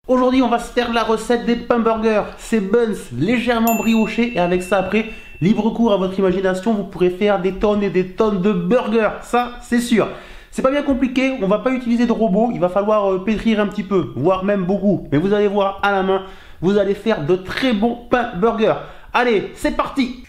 Aujourd'hui, on va se faire la recette des pains burgers. Ces buns légèrement briochés et avec ça après, libre cours à votre imagination, vous pourrez faire des tonnes et des tonnes de burgers. Ça, c'est sûr. C'est pas bien compliqué, on va pas utiliser de robot, il va falloir pétrir un petit peu, voire même beaucoup. Mais vous allez voir à la main, vous allez faire de très bons pains burgers. Allez, c'est parti!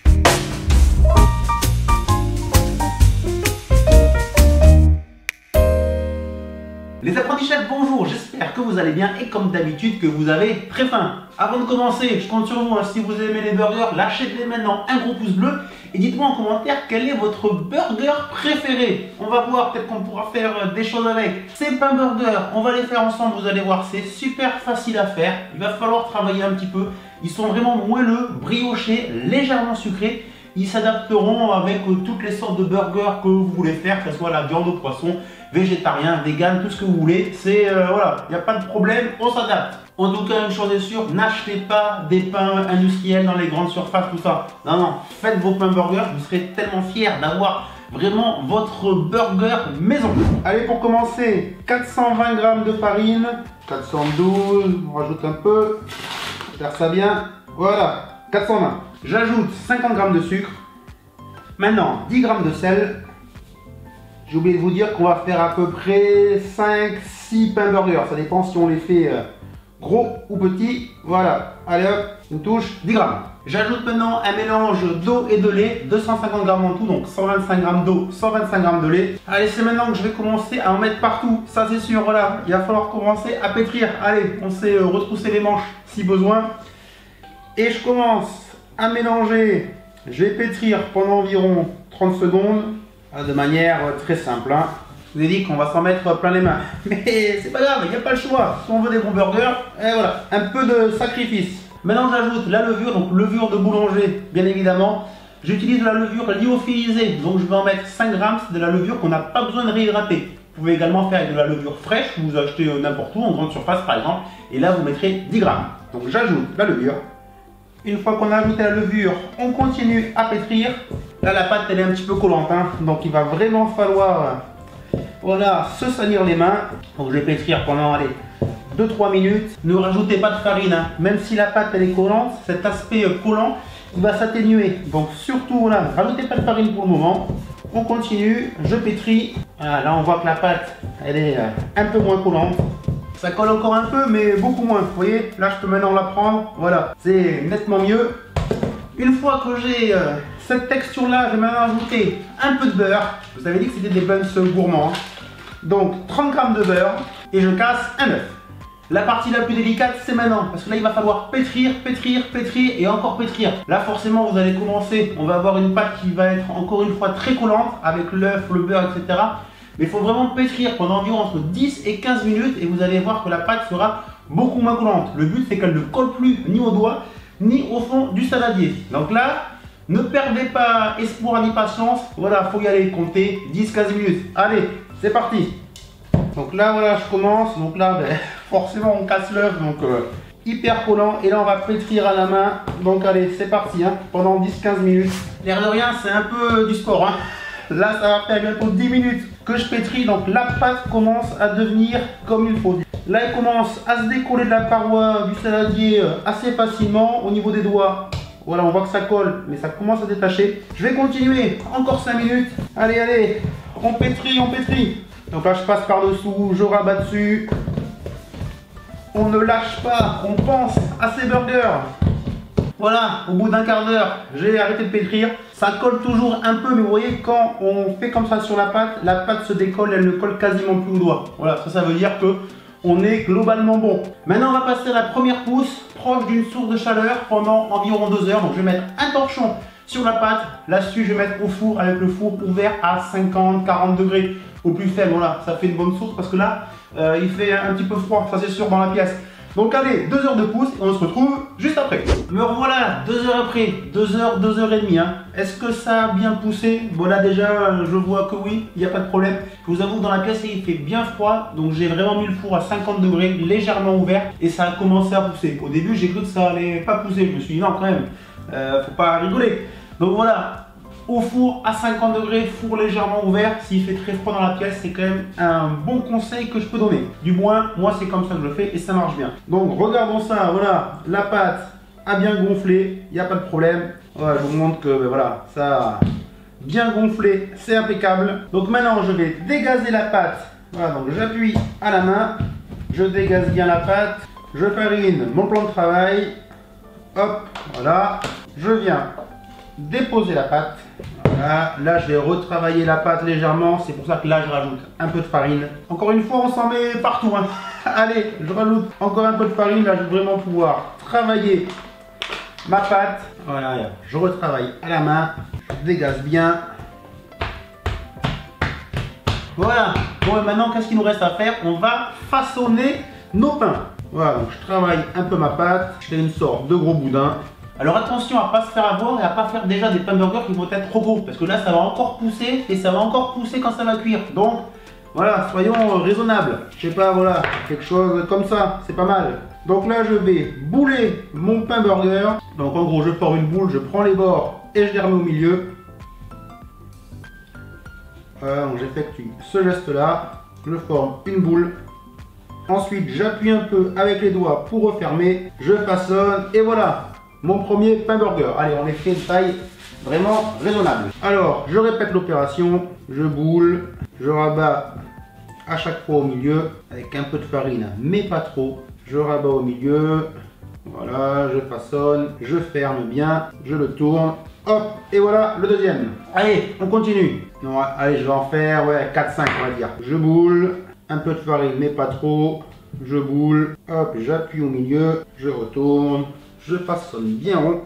Les apprentis chefs, bonjour, j'espère que vous allez bien et comme d'habitude que vous avez très faim. Avant de commencer, je compte sur vous, si vous aimez les burgers, lâchez-les maintenant un gros pouce bleu et dites-moi en commentaire quel est votre burger préféré. On va voir, peut-être qu'on pourra faire des choses avec. Ces pains burgers, on va les faire ensemble, vous allez voir, c'est super facile à faire. Il va falloir travailler un petit peu. Ils sont vraiment moelleux, briochés, légèrement sucrés. Ils s'adapteront avec toutes les sortes de burgers que vous voulez faire, que ce soit la viande au poisson, végétarien, vegan, tout ce que vous voulez. C'est voilà, il n'y a pas de problème, on s'adapte. En tout cas, une chose est sûre, n'achetez pas des pains industriels dans les grandes surfaces, tout ça. Non, non, faites vos pains burgers, vous serez tellement fiers d'avoir vraiment votre burger maison. Allez, pour commencer, 420 g de farine, 412, on rajoute un peu, faire ça bien, voilà, 420. J'ajoute 50 g de sucre, maintenant 10 g de sel. J'ai oublié de vous dire qu'on va faire à peu près 5-6 pains burgers, ça dépend si on les fait gros ou petits. Voilà, allez hop, une touche, 10 g. J'ajoute maintenant un mélange d'eau et de lait, 250 g en tout, donc 125 g d'eau, 125 g de lait. Allez, c'est maintenant que je vais commencer à en mettre partout, ça c'est sûr, voilà, il va falloir commencer à pétrir. Allez, on sait retrousser les manches si besoin. Et je commence à mélanger, je vais pétrir pendant environ 30 secondes, de manière très simple. Je vous ai dit qu'on va s'en mettre plein les mains, mais c'est pas grave, il n'y a pas le choix. Si on veut des bons burgers, et voilà, un peu de sacrifice. Maintenant j'ajoute la levure, donc levure de boulanger, bien évidemment. J'utilise de la levure lyophilisée, donc je vais en mettre 5 g, c'est de la levure qu'on n'a pas besoin de réhydrater. Vous pouvez également faire avec de la levure fraîche, vous achetez n'importe où, en grande surface par exemple, et là vous mettrez 10 g. Donc j'ajoute la levure. Une fois qu'on a ajouté la levure, on continue à pétrir. Là, la pâte, elle est un petit peu collante, donc il va vraiment falloir voilà, se salir les mains. Donc je vais pétrir pendant 2-3 minutes. Ne rajoutez pas de farine, même si la pâte elle est collante, cet aspect collant, il va s'atténuer. Donc surtout, voilà, rajoutez pas de farine pour le moment. On continue, je pétris. Voilà, là, on voit que la pâte, elle est un peu moins collante. Ça colle encore un peu, mais beaucoup moins. Vous voyez, là, je peux maintenant la prendre. Voilà, c'est nettement mieux. Une fois que j'ai cette texture-là, je vais maintenant ajouter un peu de beurre. Je vous avais dit que c'était des buns gourmands. Donc, 30 g de beurre. Et je casse un œuf. La partie la plus délicate, c'est maintenant. Parce que là, il va falloir pétrir, pétrir, pétrir et encore pétrir. Là, forcément, vous allez commencer. On va avoir une pâte qui va être encore une fois très collante avec l'œuf, le beurre, etc. Mais il faut vraiment pétrir pendant environ entre 10 et 15 minutes et vous allez voir que la pâte sera beaucoup moins collante. Le but, c'est qu'elle ne colle plus ni au doigt, ni au fond du saladier. Donc là, ne perdez pas espoir ni patience. Voilà, il faut y aller, compter 10-15 minutes. Allez, c'est parti. Donc là, voilà, je commence. Donc là, forcément, on casse l'œuf, donc hyper collant. Et là, on va pétrir à la main. Donc allez, c'est parti, pendant 10-15 minutes. L'air de rien, c'est un peu du sport, Là, ça va faire bientôt 10 minutes que je pétris, donc la pâte commence à devenir comme il faut. Là, elle commence à se décoller de la paroi du saladier assez facilement au niveau des doigts. Voilà, on voit que ça colle, mais ça commence à détacher. Je vais continuer, encore 5 minutes. Allez, allez, on pétrit, on pétrit. Donc là, je passe par-dessous, je rabats dessus. On ne lâche pas, on pense à ces burgers. Voilà, au bout d'un quart d'heure, j'ai arrêté de pétrir. Ça colle toujours un peu, mais vous voyez, quand on fait comme ça sur la pâte se décolle, elle ne colle quasiment plus au doigt. Voilà, ça veut dire que on est globalement bon. Maintenant, on va passer à la première pousse, proche d'une source de chaleur pendant environ 2 heures. Donc, je vais mettre un torchon sur la pâte. Là-dessus, je vais mettre au four avec le four ouvert à 50-40 degrés. Au plus faible, voilà, ça fait une bonne source parce que là, il fait un petit peu froid, ça c'est sûr, dans la pièce. Donc allez, 2 heures de pouce et on se retrouve juste après. Me revoilà, 2 heures après, 2 heures, 2 heures et demie. Est-ce que ça a bien poussé? Bon là déjà, je vois que oui, il n'y a pas de problème. Je vous avoue que dans la pièce, il fait bien froid. Donc j'ai vraiment mis le four à 50 degrés, légèrement ouvert. Et ça a commencé à pousser. Au début, j'ai cru que ça allait pas pousser. Je me suis dit non quand même, faut pas rigoler. Donc voilà, au four à 50 degrés, four légèrement ouvert. S'il fait très froid dans la pièce, c'est quand même un bon conseil que je peux donner. Du moins, moi c'est comme ça que je le fais et ça marche bien. Donc regardons ça, voilà, la pâte a bien gonflé, il n'y a pas de problème. Voilà, je vous montre que ben, voilà, ça a bien gonflé, c'est impeccable. Donc maintenant je vais dégazer la pâte. Voilà, donc j'appuie à la main, je dégaze bien la pâte, je farine mon plan de travail. Hop, voilà, je viens déposer la pâte. Voilà, là je vais retravailler la pâte légèrement, c'est pour ça que là je rajoute un peu de farine. Encore une fois, on s'en met partout, hein. Allez, je rajoute encore un peu de farine, là je vais vraiment pouvoir travailler ma pâte. Voilà, je retravaille à la main, je dégaze bien. Voilà, bon maintenant qu'est-ce qu'il nous reste à faire? On va façonner nos pains. Voilà, donc je travaille un peu ma pâte, je fais une sorte de gros boudin. Alors attention à ne pas se faire avoir et à ne pas faire déjà des pains burgers qui vont être trop gros. Parce que là ça va encore pousser et ça va encore pousser quand ça va cuire. Donc voilà, soyons raisonnables. Je sais pas, voilà, quelque chose comme ça, c'est pas mal. Donc là je vais bouler mon pain burger. Donc en gros je forme une boule, je prends les bords et je les remets au milieu. Voilà, donc j'effectue ce geste là, je forme une boule. Ensuite, j'appuie un peu avec les doigts pour refermer, je façonne et voilà, mon premier pain burger. Allez, on les fait de taille vraiment raisonnable. Alors, je répète l'opération, je boule, je rabats à chaque fois au milieu avec un peu de farine, mais pas trop. Je rabats au milieu, voilà, je façonne, je ferme bien, je le tourne. Hop, et voilà le deuxième. Allez, on continue. Non, allez, je vais en faire ouais, 4-5 on va dire. Je boule. Un peu de farine, mais pas trop. Je boule. Hop, j'appuie au milieu. Je retourne. Je façonne bien rond.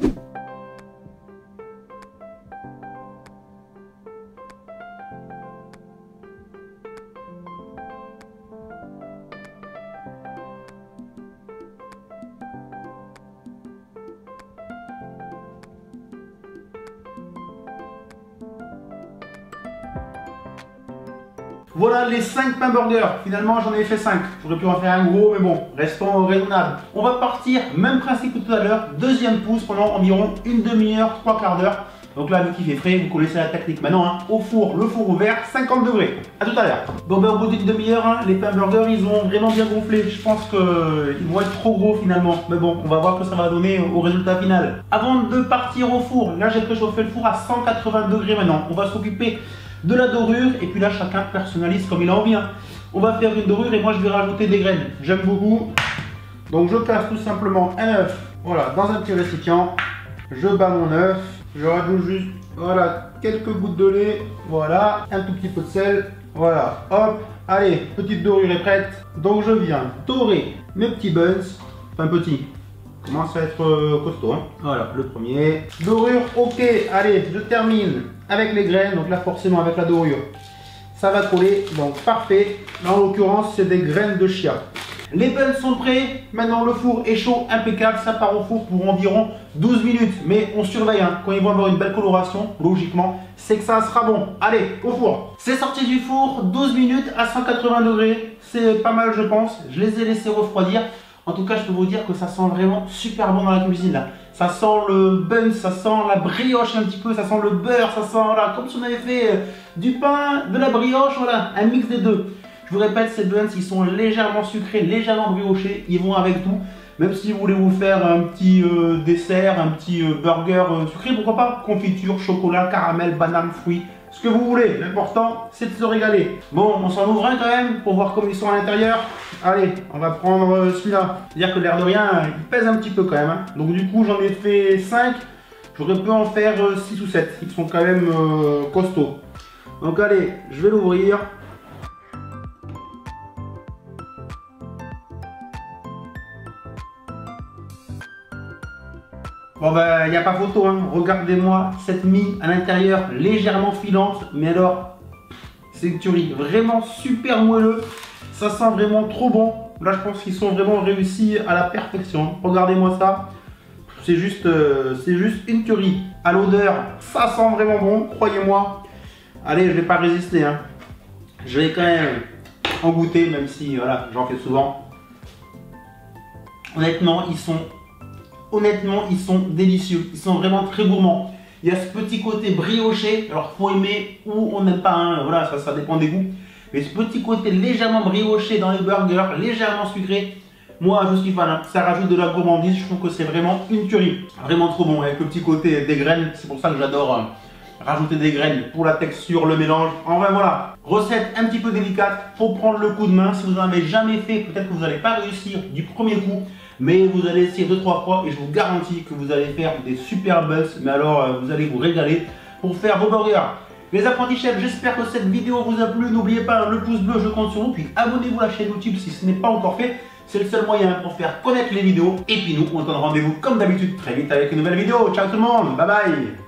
Voilà les 5 pains burgers. Finalement, j'en ai fait 5. J'aurais pu en faire un gros, mais bon, restons raisonnables. On va partir, même principe que tout à l'heure, deuxième pouce pendant environ une demi-heure, 3 quarts d'heure. Donc là, vu qu'il fait frais, vous connaissez la technique maintenant, hein, au four, le four ouvert, 50 degrés. A tout à l'heure. Bon, ben, au bout d'une demi-heure, hein, les pains burgers, ils ont vraiment bien gonflé. Je pense qu'ils vont être trop gros finalement. Mais bon, on va voir que ça va donner au résultat final. Avant de partir au four, là, j'ai préchauffé le four à 180 degrés maintenant. On va s'occuper de la dorure et puis là chacun personnalise comme il a envie. On va faire une dorure et moi je vais rajouter des graines. J'aime beaucoup. Donc je place tout simplement un œuf, voilà, dans un petit récipient. Je bats mon œuf. Je rajoute juste, voilà, quelques gouttes de lait. Voilà, un tout petit peu de sel. Voilà, hop. Allez, petite dorure est prête. Donc je viens dorer mes petits buns. Enfin petits. Commence à être costaud, hein. Voilà, le premier. Dorure, ok. Allez, je termine avec les graines. Donc là, forcément, avec la dorure, ça va coller. Donc, parfait. Là, en l'occurrence, c'est des graines de chia. Les buns sont prêts. Maintenant, le four est chaud, impeccable. Ça part au four pour environ 12 minutes. Mais on surveille, hein. Quand ils vont avoir une belle coloration, logiquement, c'est que ça sera bon. Allez, au four. C'est sorti du four, 12 minutes à 180 degrés. C'est pas mal, je pense. Je les ai laissés refroidir. En tout cas, je peux vous dire que ça sent vraiment super bon dans la cuisine là. Ça sent le bun, ça sent la brioche un petit peu, ça sent le beurre, ça sent voilà, comme si on avait fait du pain, de la brioche, voilà, un mix des deux. Je vous répète, ces buns, ils sont légèrement sucrés, légèrement briochés, ils vont avec tout. Même si vous voulez vous faire un petit dessert, un petit burger sucré, pourquoi pas? Confiture, chocolat, caramel, banane, fruits. Ce que vous voulez, l'important c'est de se régaler. Bon, on s'en ouvre un quand même pour voir comment ils sont à l'intérieur. Allez, on va prendre celui-là. C'est-à-dire que l'air de rien, il pèse un petit peu quand même. Hein. Donc du coup, j'en ai fait 5. J'aurais pu en faire 6 ou 7. Ils sont quand même costauds. Donc allez, je vais l'ouvrir. Bon ben, il n'y a pas photo, hein. Regardez-moi cette mie à l'intérieur, légèrement filante, mais alors, c'est une tuerie, vraiment super moelleux, ça sent vraiment trop bon. Là, je pense qu'ils sont vraiment réussis à la perfection. Regardez-moi ça, c'est juste une tuerie. À l'odeur, ça sent vraiment bon, croyez-moi. Allez, je vais pas résister, hein. Je vais quand même en goûter, même si, voilà, j'en fais souvent. Honnêtement, ils sont délicieux. Ils sont vraiment très gourmands. Il y a ce petit côté brioché. Alors, faut aimer ou on n'aime pas, hein. Voilà, ça dépend des goûts. Mais ce petit côté légèrement brioché dans les burgers, légèrement sucré, moi je suis fan, hein. Ça rajoute de la gourmandise, je trouve que c'est vraiment une tuerie. Vraiment trop bon, avec le petit côté des graines, c'est pour ça que j'adore rajouter des graines pour la texture, le mélange. Enfin voilà, recette un petit peu délicate, faut prendre le coup de main. Si vous n'en avez jamais fait, peut-être que vous n'allez pas réussir du premier coup, mais vous allez essayer 2-3 fois et je vous garantis que vous allez faire des super buzz. Mais alors vous allez vous régaler pour faire vos burgers. Les apprentis chefs, j'espère que cette vidéo vous a plu. N'oubliez pas le pouce bleu, je compte sur vous. Puis abonnez-vous à la chaîne YouTube si ce n'est pas encore fait. C'est le seul moyen pour faire connaître les vidéos. Et puis nous, on se donne rendez-vous comme d'habitude très vite avec une nouvelle vidéo. Ciao tout le monde, bye bye.